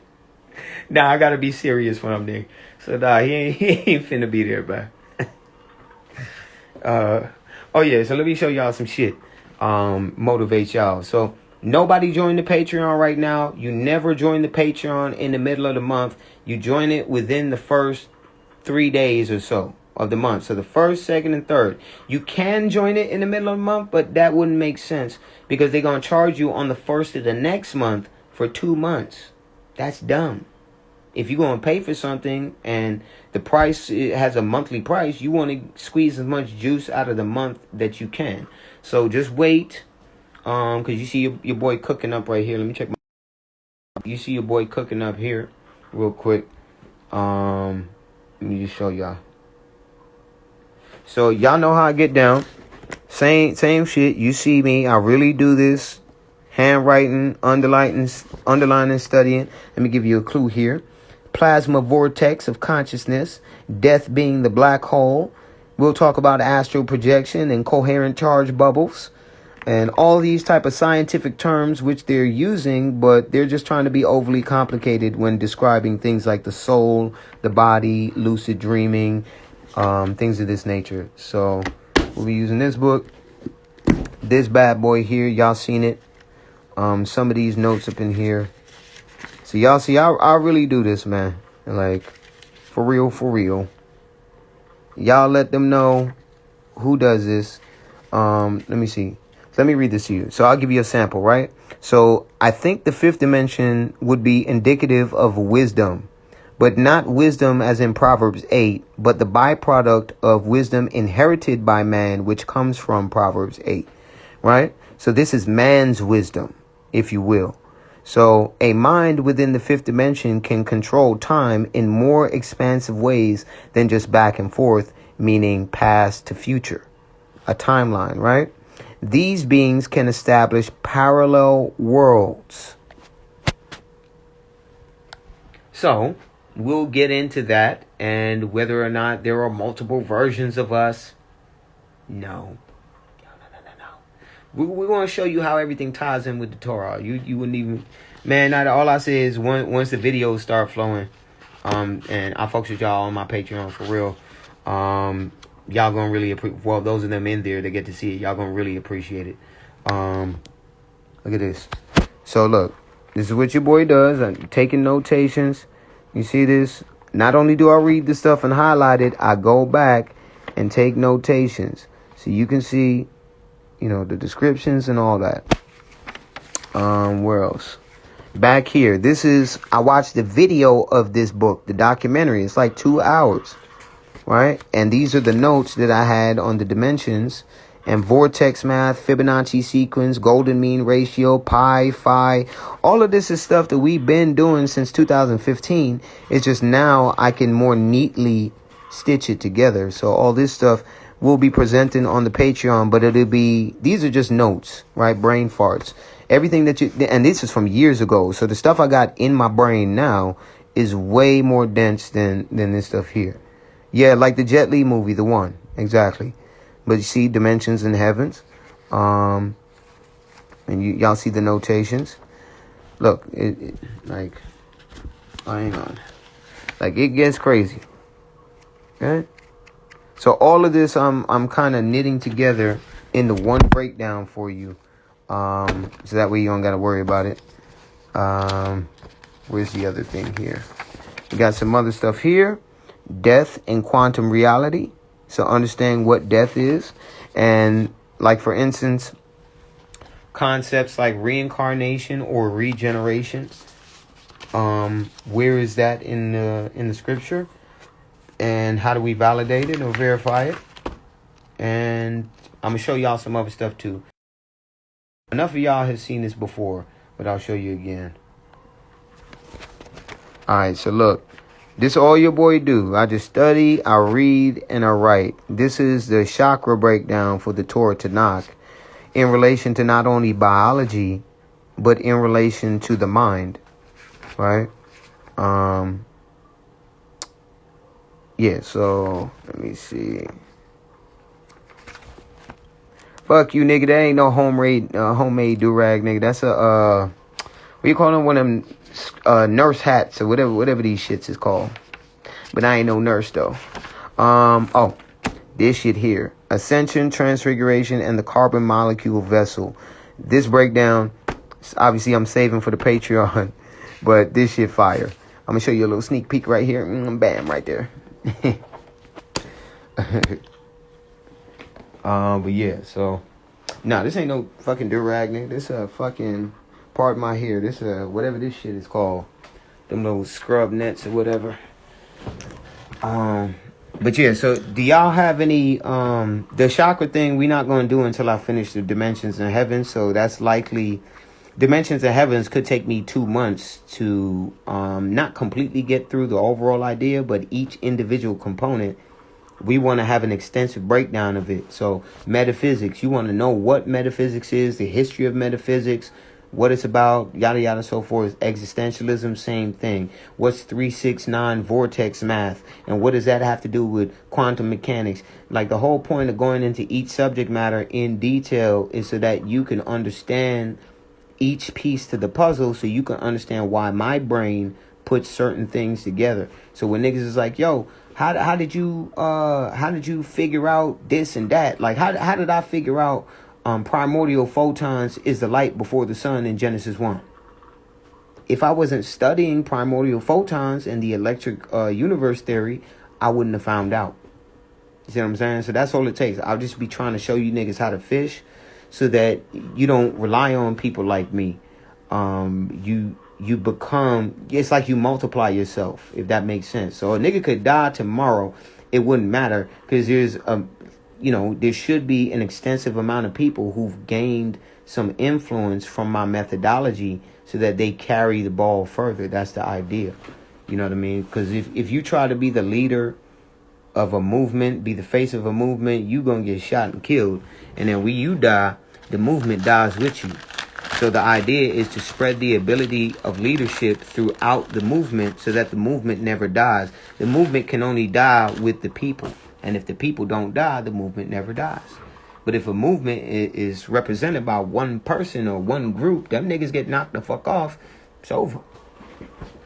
Nah, I gotta be serious when I'm there. So nah, he ain't finna be there, bro. Oh yeah, so let me show y'all some shit. Motivate y'all. So nobody joined the Patreon right now. You never join the Patreon in the middle of the month. You join it within the first 3 days or so of the month. So the first, second, and third. You can join it in the middle of the month, but that wouldn't make sense because they're going to charge you on the first of the next month for 2 months. That's dumb. If you're going to pay for something and the price it has a monthly price, you want to squeeze as much juice out of the month that you can. So just wait. Because you see your boy cooking up right here. Let me check my... You see your boy cooking up here real quick. Let me just show y'all. So y'all know how I get down. Same shit. You see me. I really do this. Handwriting, underlining, studying. Let me give you a clue here. Plasma vortex of consciousness. Death being the black hole. We'll talk about astral projection and coherent charge bubbles. And all these type of scientific terms which they're using, but they're just trying to be overly complicated when describing things like the soul, the body, lucid dreaming, things of this nature. So we'll be using this book, this bad boy here. Y'all seen it. Some of these notes up in here. So y'all see, I really do this, man. Like, for real. Y'all let them know who does this. Let me see. Let me read this to you. So I'll give you a sample, right? So I think the fifth dimension would be indicative of wisdom, but not wisdom as in Proverbs 8, but the byproduct of wisdom inherited by man, which comes from Proverbs 8, right? So this is man's wisdom, if you will. So a mind within the fifth dimension can control time in more expansive ways than just back and forth, meaning past to future, a timeline, right? These beings can establish parallel worlds. So we'll get into that and whether or not there are multiple versions of us. No. We're going to show you how everything ties in with the Torah. You wouldn't even... Man, all I say is once the videos start flowing, and I fucks with y'all on my Patreon for real, y'all gonna really appreciate... Well, those of them in there that get to see it, y'all gonna really appreciate it. Look at this. So, look. This is what your boy does. I'm taking notations. You see this? Not only do I read the stuff and highlight it, I go back and take notations. So you can see, the descriptions and all that. Where else? Back here. I watched the video of this book, the documentary. It's like 2 hours. Right? And these are the notes that I had on the dimensions and vortex math, Fibonacci sequence, golden mean ratio, pi, phi. All of this is stuff that we've been doing since 2015. It's just now I can more neatly stitch it together. So all this stuff will be presenting on the Patreon, but these are just notes, right? Brain farts. Everything and this is from years ago. So the stuff I got in my brain now is way more dense than this stuff here. Yeah, like the Jet Li movie, the one. Exactly. But you see dimensions in heavens. And y'all see the notations. Look, hang on. Like, it gets crazy. Okay? So all of this I'm kind of knitting together into one breakdown for you. So that way you don't got to worry about it. Where's the other thing here? We got some other stuff here. Death and quantum reality. So understand what death is. And like, for instance, concepts like reincarnation or regeneration. Where is that in the scripture? And how do we validate it or verify it? And I'm going to show y'all some other stuff too. Enough of y'all have seen this before, but I'll show you again. All right, so look. This is all your boy do. I just study, I read, and I write. This is the chakra breakdown for the Torah Tanakh in relation to not only biology, but in relation to the mind. Right? Yeah, so let me see. Fuck you, nigga. That ain't no homemade do-rag, nigga. That's what you call them? One of them nurse hats or whatever these shits is called. But I ain't no nurse though. This shit here. Ascension, transfiguration, and the carbon molecule vessel. This breakdown, obviously I'm saving for the Patreon, but this shit fire. I'm gonna show you a little sneak peek right here. Bam, right there. But yeah, so nah, this ain't no fucking durag, nigga. This fucking pardon my hair. This whatever this shit is called, them little scrub nets or whatever. But yeah, so do y'all have any the chakra thing we not gonna do until I finish the dimensions in heaven, so that's likely dimensions of heavens could take me 2 months to not completely get through the overall idea, but each individual component we want to have an extensive breakdown of it. So metaphysics, you want to know what metaphysics is, the history of metaphysics, what it's about, yada yada, so forth. Existentialism, same thing. What's 369 vortex math, and what does that have to do with quantum mechanics? Like, the whole point of going into each subject matter in detail is so that you can understand each piece to the puzzle, so you can understand why my brain puts certain things together. So when niggas is like, yo, how did you figure out this and that? Like, how did I figure out primordial photons is the light before the sun in Genesis 1? If I wasn't studying primordial photons and the electric universe theory, I wouldn't have found out. You see what I'm saying? So that's all it takes. I'll just be trying to show you niggas how to fish, so that you don't rely on people like me. You become, it's like you multiply yourself, if that makes sense. So a nigga could die tomorrow, it wouldn't matter, because there should be an extensive amount of people who've gained some influence from my methodology, so that they carry the ball further. That's the idea. You know what I mean? Because if you try to be the leader of a movement, be the face of a movement, you gonna get shot and killed. And then when you die, the movement dies with you. So the idea is to spread the ability of leadership throughout the movement, so that the movement never dies. The movement can only die with the people. And if the people don't die, the movement never dies. But if a movement is represented by one person or one group, them niggas get knocked the fuck off, it's over.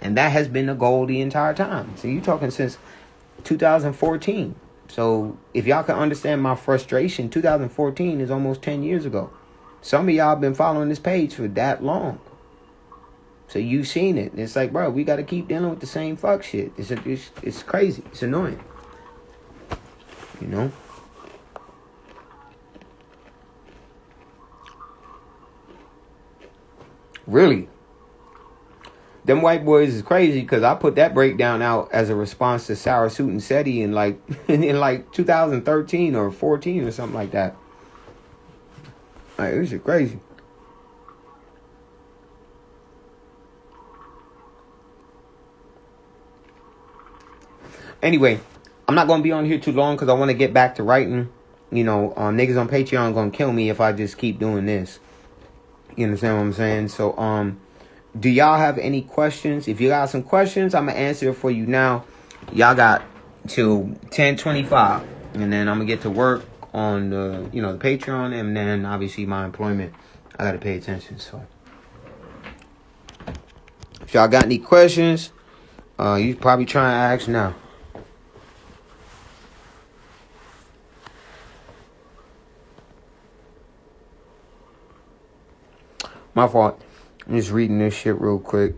And that has been the goal the entire time. So you talking since 2014. So if y'all can understand my frustration, 2014 is almost 10 years ago. Some of y'all been following this page for that long. So you seen it. It's like, bro, we got to keep dealing with the same fuck shit. It's crazy. It's annoying. You know? Really. Them white boys is crazy, because I put that breakdown out as a response to Sarasut and Seti in like 2013 or 14 or something like that. Like, this is crazy. Anyway, I'm not going to be on here too long, because I want to get back to writing. You know, niggas on Patreon going to kill me if I just keep doing this. You understand what I'm saying? So, do y'all have any questions? If you got some questions, I'm going to answer it for you now. Y'all got till 10:25, and then I'm going to get to work on the Patreon, and then obviously my employment. I got to pay attention. So if y'all got any questions, you probably try and ask now. My fault. I'm just reading this shit real quick.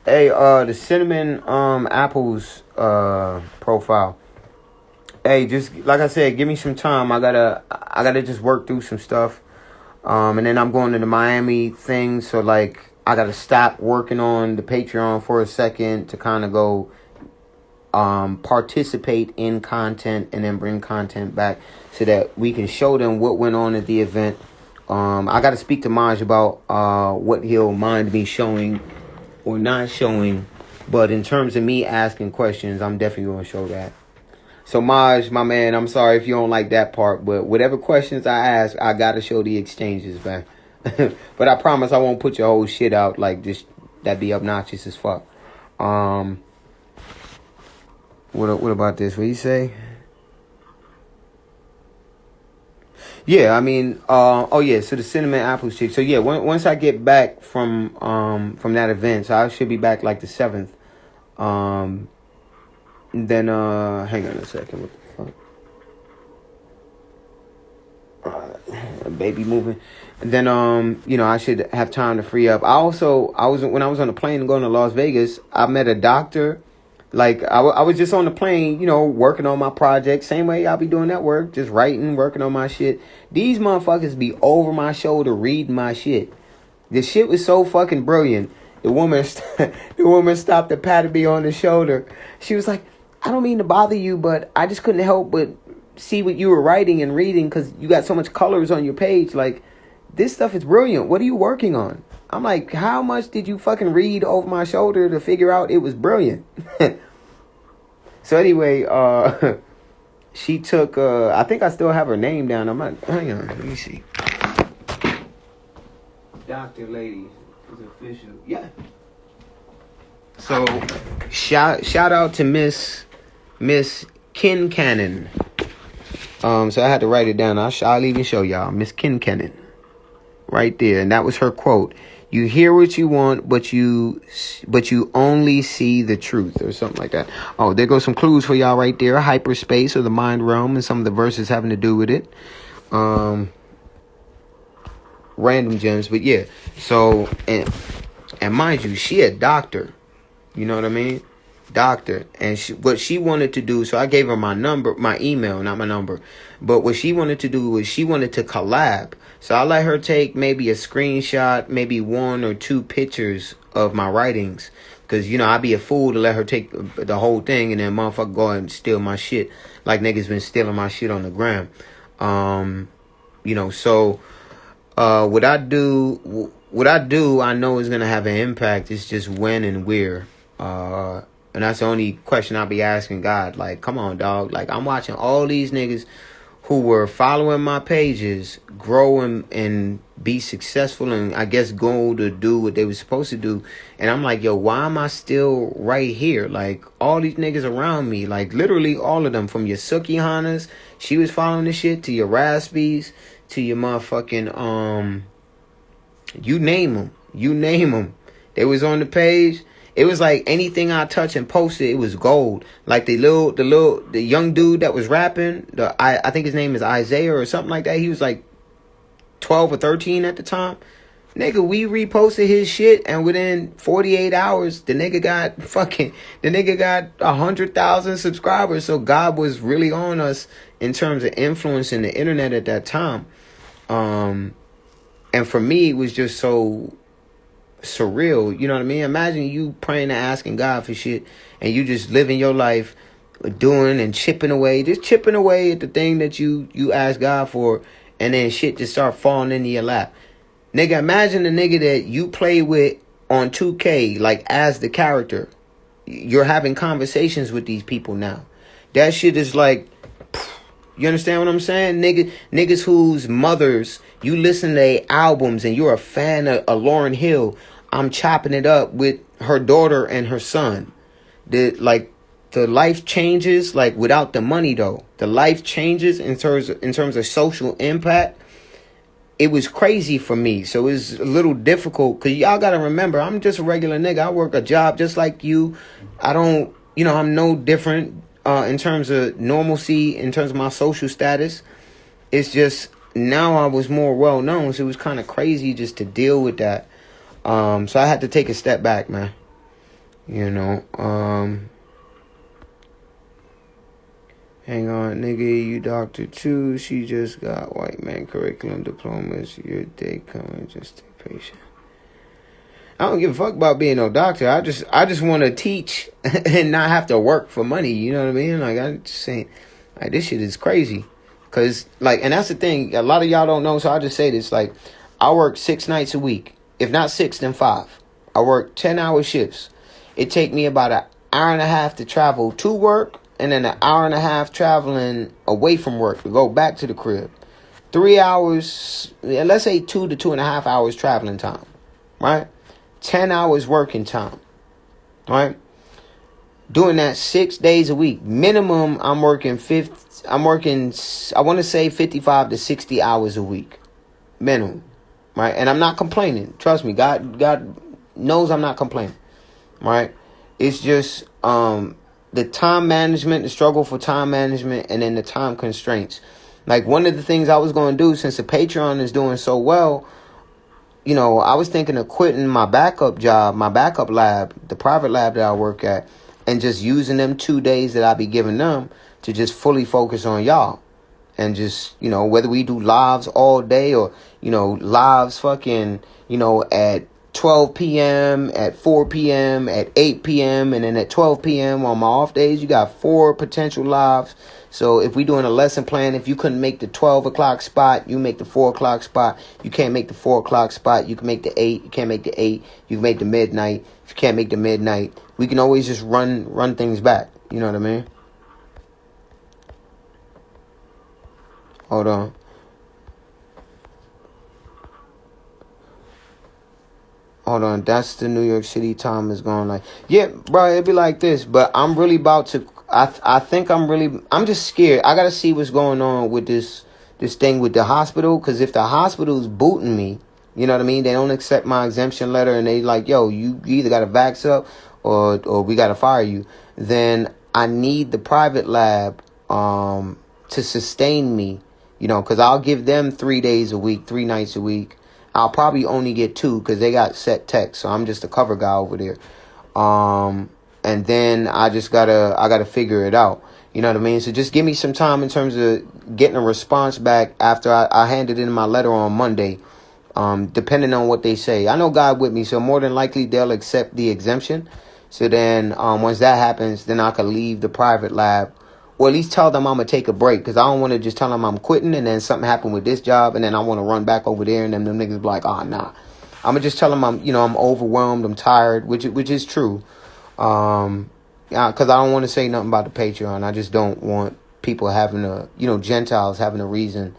Hey, the cinnamon apples profile. Hey, just like I said, give me some time. I gotta just work through some stuff. And then I'm going to the Miami thing, so like I gotta stop working on the Patreon for a second to kind of go participate in content, and then bring content back so that we can show them what went on at the event. I got to speak to Maj about what he'll mind me showing or not showing. But in terms of me asking questions, I'm definitely going to show that. So Maj, my man, I'm sorry if you don't like that part. But whatever questions I ask, I got to show the exchanges, man. But I promise I won't put your whole shit out like this. That'd be obnoxious as fuck. What about this? What do you say? Yeah, I mean, so the cinnamon apples chick. So yeah, once I get back from that event, so I should be back like the 7th. Then hang on a second. What the fuck? Baby moving. And then I should have time to free up. When I was on the plane going to Las Vegas, I met a doctor Like, I was just on the plane, working on my project. Same way y'all be doing that work. Just writing, working on my shit. These motherfuckers be over my shoulder reading my shit. The shit was so fucking brilliant. The woman stopped and patted me on the shoulder. She was like, I don't mean to bother you, but I just couldn't help but see what you were writing and reading because you got so much colors on your page. Like, this stuff is brilliant. What are you working on? I'm like, how much did you fucking read over my shoulder to figure out it was brilliant? So anyway, she took, I think I still have her name down. Hang on, let me see. Dr. Lady is official. Yeah. So shout out to Miss Kincannon. So I had to write it down. I'll even show y'all. Miss Kincannon. Right there. And that was her quote. You hear what you want, but you only see the truth, or something like that. Oh, there goes some clues for y'all right there. Hyperspace, or the mind realm, and some of the verses having to do with it. Random gems, but yeah. So, and mind you, she a doctor. You know what I mean? Doctor. And what she wanted to do, so I gave her my email, not my number. But what she wanted to do was she wanted to collab. So I let her take maybe a screenshot, maybe 1 or 2 pictures of my writings. Because, I'd be a fool to let her take the whole thing and then motherfucker go and steal my shit. Like niggas been stealing my shit on the gram. So what I do, I know is going to have an impact. It's just when and where. And that's the only question I'll be asking God. Like, come on, dog. Like, I'm watching all these niggas who were following my pages grow and be successful and I guess go to do what they were supposed to do. And I'm like, yo, why am I still right here? Like, all these niggas around me, like literally all of them, from your Suki Hanas, she was following the shit, to your Raspies, to your motherfucking, you name them. They was on the page. It was like anything I touched and posted, it was gold. Like the young dude that was rapping, I think his name is Isaiah or something like that. He was like 12 or 13 at the time. Nigga, we reposted his shit, and within 48 hours, the nigga got 100,000 subscribers. So God was really on us in terms of influencing the internet at that time. And for me, it was just so surreal. You know what I mean? Imagine you praying and asking God for shit, and you just living your life doing and chipping away at the thing that you ask God for, and then shit just start falling into your lap. Nigga, imagine the nigga that you play with on 2K, like as the character. You're having conversations with these people now. That shit is like, you understand what I'm saying? Niggas whose mothers, you listen to their albums and you're a fan of Lauryn Hill. I'm chopping it up with her daughter and her son. The life changes, like without the money though. The life changes in terms of social impact. It was crazy for me. So it was a little difficult because y'all got to remember, I'm just a regular nigga. I work a job just like you. I'm no different in terms of normalcy, in terms of my social status. It's just now I was more well known. So it was kind of crazy just to deal with that. So I had to take a step back, man. Hang on, nigga, you doctor too. She just got white man curriculum diplomas. Your day coming, just stay patient. I don't give a fuck about being no doctor. I just want to teach and not have to work for money. You know what I mean? Like, I'm just saying, like, this shit is crazy. Cause like, and that's the thing. A lot of y'all don't know, so I'll just say this. Like, I work 6 nights a week. If not 6, then 5. I work 10-hour shifts. It take me about an hour and a half to travel to work, and then an hour and a half traveling away from work to go back to the crib. 3 hours, let's say 2 to 2.5 hours traveling time, right? 10 hours working time, right? Doing that 6 days a week. Minimum, I want to say 55 to 60 hours a week. Minimum, right? And I'm not complaining. Trust me, God knows I'm not complaining, right? It's just the time management, the struggle for time management, and then the time constraints. Like, one of the things I was going to do, since the Patreon is doing so well, I was thinking of quitting my backup job, my backup lab, the private lab that I work at, and just using them 2 days that I be giving them to just fully focus on y'all. And just, whether we do lives all day or, lives fucking, at 12 p.m., at 4 p.m., at 8 p.m., and then at 12 p.m. on my off days, you got 4 potential lives. So if we doing a lesson plan, if you couldn't make the 12 o'clock spot, you make the 4 o'clock spot. You can't make the 4 o'clock spot, you can make the 8. You can't make the 8, you can make the midnight. If you can't make the midnight, we can always just run things back. You know what I mean? Hold on. That's the New York City time is going like. Yeah, bro, it'd be like this. But I'm really about to. I think I'm just scared. I gotta see what's going on with this thing with the hospital. Because if the hospital's booting me, you know what I mean? They don't accept my exemption letter and they like, yo, you either gotta vax up or we gotta fire you. Then I need the private lab to sustain me. Because I'll give them 3 days a week, 3 nights a week. I'll probably only get 2 because they got set tech. So I'm just a cover guy over there. And then I gotta figure it out. You know what I mean? So just give me some time in terms of getting a response back after I handed in my letter on Monday. Depending on what they say. I know God with me, so more than likely they'll accept the exemption. So then once that happens, then I could leave the private lab. Or at least tell them I'm going to take a break. Because I don't want to just tell them I'm quitting and then something happened with this job. And then I want to run back over there and then them niggas be like, oh, nah. I'm going to just tell them I'm overwhelmed. I'm tired, which is true. Because I don't want to say nothing about the Patreon. I just don't want people having Gentiles having a reason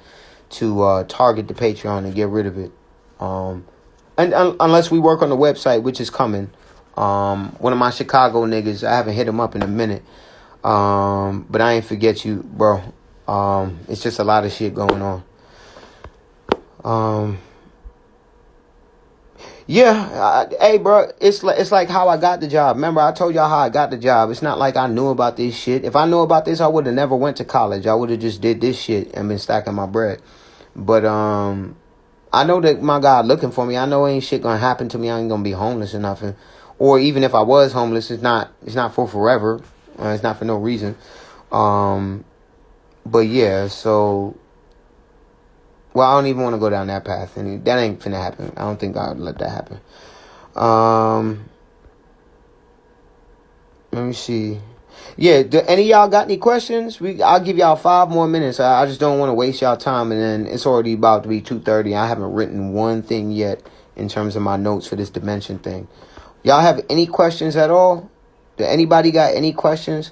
to target the Patreon and get rid of it. And unless we work on the website, which is coming. One of my Chicago niggas, I haven't hit him up in a minute. But I ain't forget you, bro. It's just a lot of shit going on. Hey, bro, it's like how I got the job. Remember, I told y'all how I got the job. It's not like I knew about this shit. If I knew about this, I would have never went to college. I would have just did this shit and been stacking my bread. But, I know that my God looking for me. I know ain't shit gonna happen to me. I ain't gonna be homeless or nothing. Or even if I was homeless, it's not for forever. It's not for no reason. But yeah, so. Well, I don't even want to go down that path. And that ain't finna happen. I don't think God would let that happen. Let me see. Yeah, do any of y'all got any questions? I'll give y'all 5 more minutes. I just don't want to waste y'all time. And then it's already about to be 2:30. I haven't written one thing yet in terms of my notes for this dimension thing. Y'all have any questions at all? Do anybody got any questions?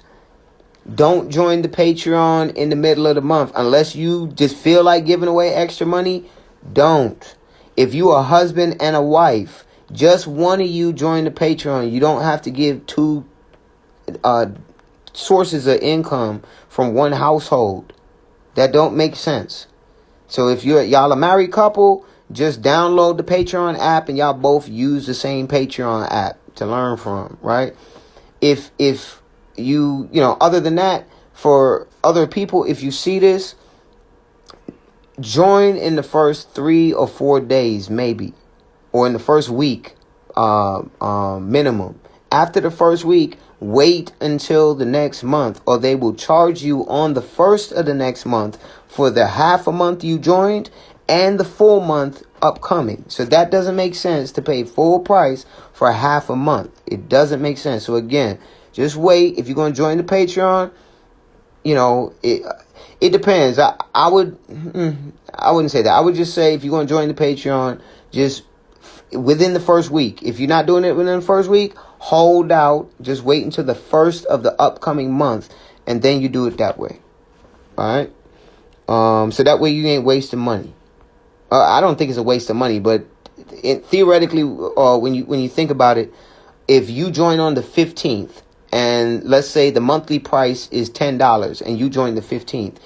Don't join the Patreon in the middle of the month. Unless you just feel like giving away extra money, don't. If you a husband and a wife, just one of you join the Patreon. You don't have to give 2 sources of income from one household. That don't make sense. So if y'all a married couple, just download the Patreon app and y'all both use the same Patreon app to learn from, right? If you other than that, for other people, if you see this, join in the first 3 or 4 days, maybe, or in the first week, minimum. After the first week, wait until the next month, or they will charge you on the first of the next month for the half a month you joined and the full month upcoming. So that doesn't make sense to pay full price for half a month. It doesn't make sense. So again, just wait. If you're going to join the Patreon, it depends. I wouldn't say that. I would just say if you're going to join the Patreon, just within the first week. If you're not doing it within the first week, hold out. Just wait until the first of the upcoming month, and then you do it that way. All right? So that way you ain't wasting money. I don't think it's a waste of money, but theoretically, when you think about it, if you join on the 15th, and let's say the monthly price is $10 and you join the 15th,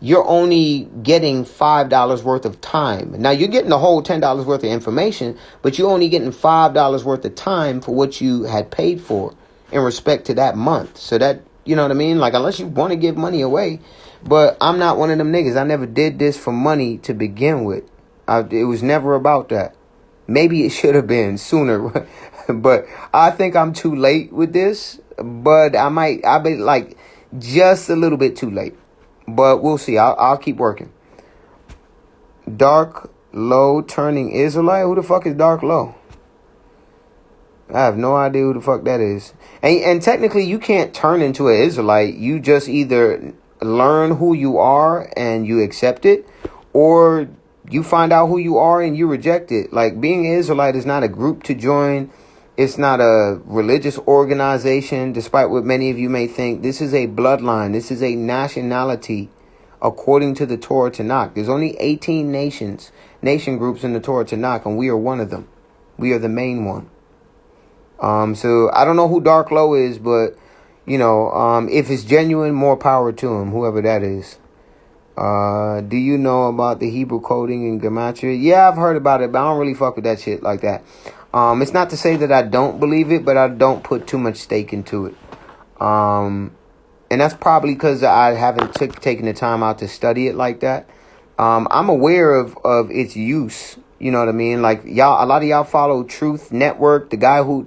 you're only getting $5 worth of time. Now you're getting the whole $10 worth of information, but you're only getting $5 worth of time for what you had paid for in respect to that month. So that, you know what I mean? Like, unless you want to give money away, but I'm not one of them niggas. I never did this for money to begin with. It was never about that. Maybe it should have been sooner, but I think I'm too late with this. but I'll be like just a little bit too late. But we'll see. I'll keep working. Dark Low turning Israelite? Who the fuck is Dark Low? I have no idea who the fuck that is. And technically, you can't turn into an Israelite. You just either learn who you are and you accept it, or you find out who you are and you reject it. Like, being an Israelite is not a group to join. It's not a religious organization, despite what many of you may think. This is a bloodline. This is a nationality, according to the Torah Tanakh. There's only 18 nation groups in the Torah Tanakh, and we are one of them. We are the main one. So I don't know who Dark Low is, but, you know, if it's genuine, more power to him, whoever that is. Do you know about the Hebrew coding and gematria? Yeah, I've heard about it, but I don't really fuck with that shit like that. It's not to say that I don't believe it, but I don't put too much stake into it. And that's probably because I haven't taken the time out to study it like that. I'm aware of its use. You know what I mean? Like, y'all, a lot of y'all follow Truth Network, the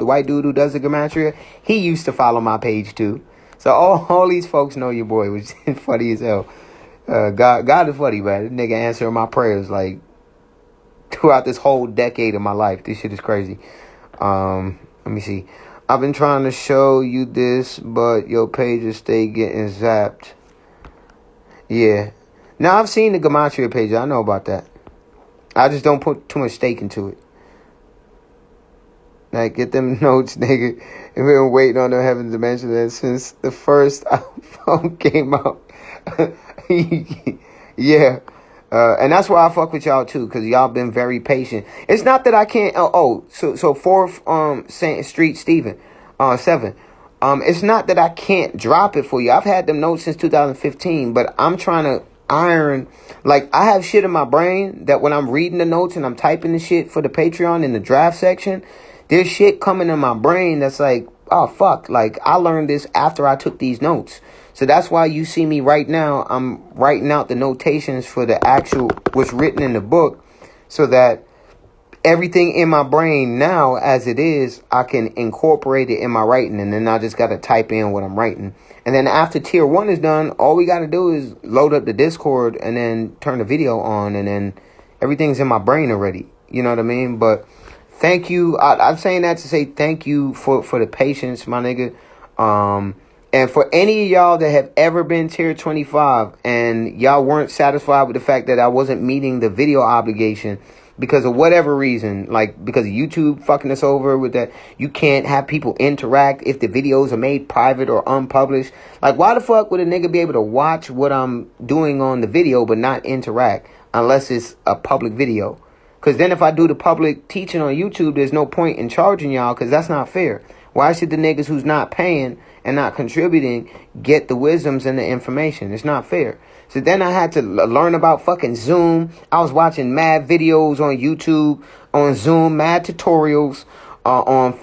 white dude who does the gematria. He used to follow my page too. So all these folks know your boy, which is funny as hell. God is funny, man. This nigga answering my prayers like throughout this whole decade of my life. This shit is crazy. Let me see. I've been trying to show you this, but your pages stay getting zapped. Yeah. Now, I've seen the gematria page. I know about that. I just don't put too much stake into it. Like, get them notes, nigga. We've been waiting on the heaven dimension since the first iPhone came out. Yeah. And that's why I fuck with y'all too, because y'all been very patient. It's not that I can't. So 4th Street Stephen 7. It's not that I can't drop it for you. I've had them notes since 2015, but I'm trying to iron. Like, I have shit in my brain that when I'm reading the notes and I'm typing the shit for the Patreon in the draft section, there's shit coming in my brain that's like, oh fuck, like I learned this after I took these notes. So that's why you see me right now, I'm writing out the notations for the actual what's written in the book, so that everything in my brain now as it is, I can incorporate it in my writing, and then I just got to type in what I'm writing. And then after tier 1 is done, all we got to do is load up the Discord and then turn the video on, and then everything's in my brain already. You know what I mean? But thank you. I'm saying that to say thank you for the patience, my nigga. And for any of y'all that have ever been tier 25 and y'all weren't satisfied with the fact that I wasn't meeting the video obligation because of whatever reason, like because of YouTube fucking us over with that, you can't have people interact if the videos are made private or unpublished. Like, why the fuck would a nigga be able to watch what I'm doing on the video but not interact unless it's a public video? Because then if I do the public teaching on YouTube, there's no point in charging y'all, because that's not fair. Why should the niggas who's not paying and not contributing get the wisdoms and the information? It's not fair. So then I had to learn about fucking Zoom. I was watching mad videos on YouTube on Zoom, mad tutorials on